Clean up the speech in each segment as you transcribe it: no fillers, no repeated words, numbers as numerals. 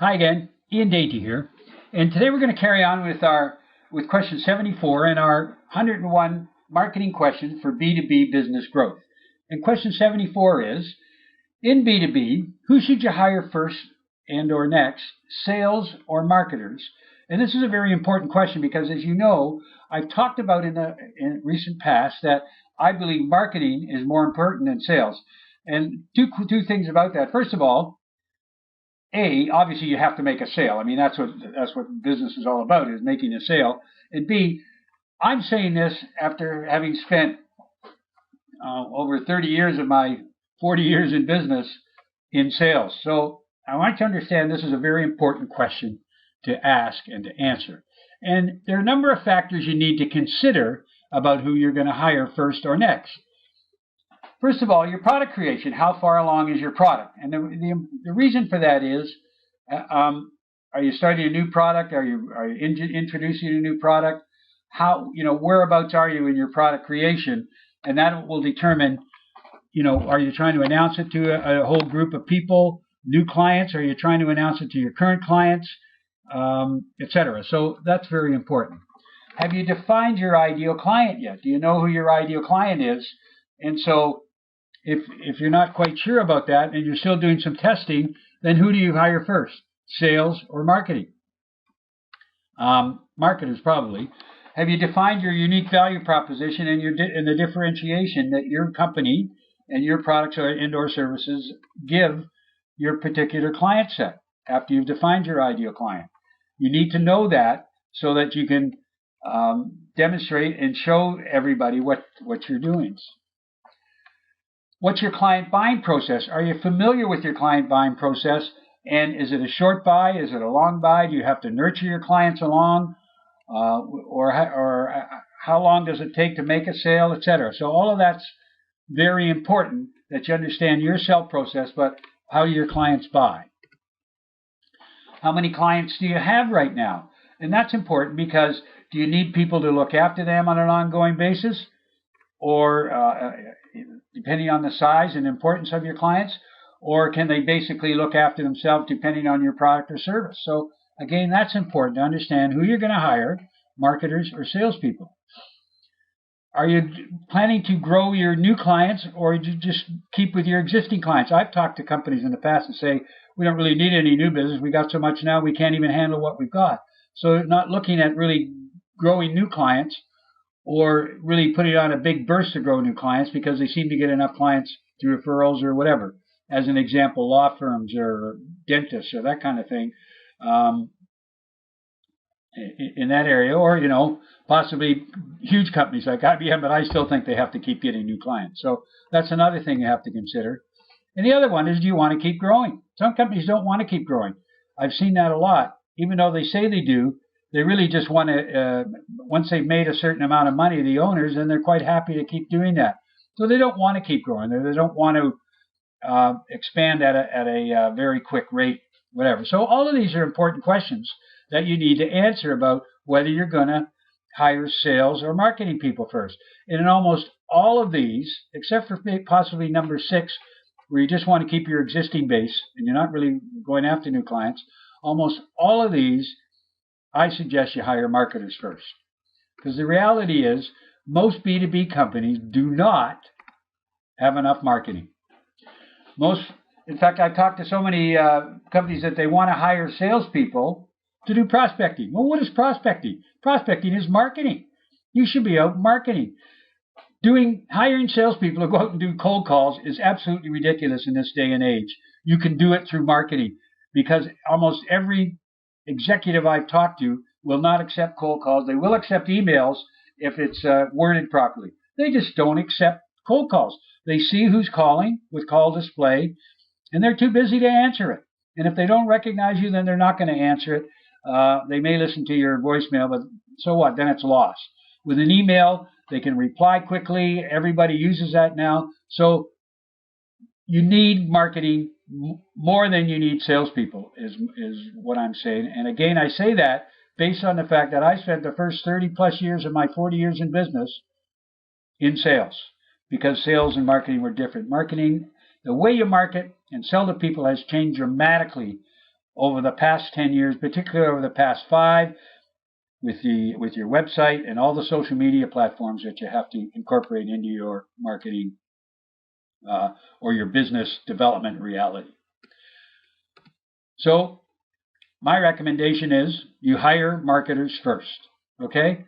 Hi again, Ian Dainty here, and today we're going to carry on with question 74 and our 101 marketing questions for B2B business growth. And question 74 is, in B2B, who should you hire first and or next, sales or marketers? And this is a very important question because, as you know, I've talked about in recent past that I believe marketing is more important than sales. And two things about that. First of all, obviously you have to make a sale. I mean, that's what business is all about, is making a sale. And B, I'm saying this after having spent over 30 years of my 40 years in business in sales. So I want you to understand this is a very important question to ask and to answer. And there are a number of factors you need to consider about who you're going to hire first or next. First of all, your product creation. How far along is your product? And the reason for that is, are you starting a new product? Are you introducing a new product? Whereabouts are you in your product creation? And that will determine, are you trying to announce it to a whole group of people, new clients? Are you trying to announce it to your current clients, etc.? So that's very important. Have you defined your ideal client yet? Do you know who your ideal client is? And so if you're not quite sure about that and you're still doing some testing, then who do you hire first? Sales or marketing? Marketers probably. Have you defined your unique value proposition and the differentiation that your company and your products and/or services give your particular client set after you've defined your ideal client? You need to know that so that you can demonstrate and show everybody what you're doing. What's your client buying process? Are you familiar with your client buying process? And is it a short buy? Is it a long buy? Do you have to nurture your clients along? Or how long does it take to make a sale, etc.? So all of that's very important, that you understand your sell process, but how do your clients buy? How many clients do you have right now? And that's important because do you need people to look after them on an ongoing basis? Or depending on the size and importance of your clients, or can they basically look after themselves depending on your product or service? So again, that's important to understand who you're going to hire, marketers or salespeople. Are you planning to grow your new clients, or do you just keep with your existing clients? I've talked to companies in the past and say, we don't really need any new business. We got so much now, we can't even handle what we've got. So not looking at really growing new clients, or really putting on a big burst to grow new clients because they seem to get enough clients through referrals or whatever. As an example, law firms or dentists or that kind of thing in that area, or possibly huge companies like IBM, but I still think they have to keep getting new clients. So that's another thing you have to consider. And the other one is, do you want to keep growing? Some companies don't want to keep growing. I've seen that a lot. Even though they say they do, they really just want to, once they've made a certain amount of money, the owners, then they're quite happy to keep doing that. So they don't want to keep growing. They don't want to expand at a very quick rate, whatever. So all of these are important questions that you need to answer about whether you're going to hire sales or marketing people first. And in almost all of these, except for possibly number 6, where you just want to keep your existing base and you're not really going after new clients, almost all of these, I suggest you hire marketers first. Because the reality is, most B2B companies do not have enough marketing. In fact, I've talked to so many companies that they want to hire salespeople to do prospecting. Well, what is prospecting? Prospecting is marketing. You should be out marketing. Hiring salespeople to go out and do cold calls is absolutely ridiculous in this day and age. You can do it through marketing because almost every executive I've talked to will not accept cold calls. They will accept emails if it's worded properly. They just don't accept cold calls. They see who's calling with call display, and they're too busy to answer it. And if they don't recognize you, then they're not going to answer it. They may listen to your voicemail, but so what? Then it's lost. With an email, they can reply quickly. Everybody uses that now. So you need marketing more than you need salespeople is what I'm saying. And again, I say that based on the fact that I spent the first 30 plus years of my 40 years in business in sales, because sales and marketing were different. Marketing, the way you market and sell to people has changed dramatically over the past 10 years, particularly over the past 5, with your website and all the social media platforms that you have to incorporate into your marketing or your business development reality. So my recommendation is you hire marketers first. Okay?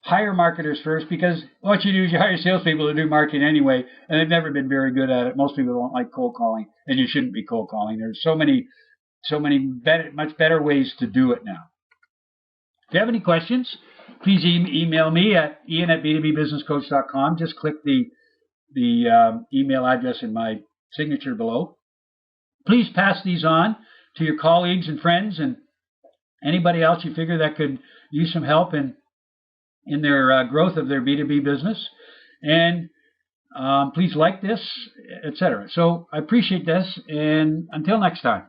Hire marketers first, because what you do is you hire salespeople to do marketing anyway, and they've never been very good at it. Most people don't like cold calling, and you shouldn't be cold calling. There's so many much better ways to do it now. If you have any questions, please email me at ian@b2bbusinesscoach.com. Just click the email address in my signature below. Please pass these on to your colleagues and friends and anybody else you figure that could use some help in their growth of their B2B business. And please like this, etc. So I appreciate this, and until next time.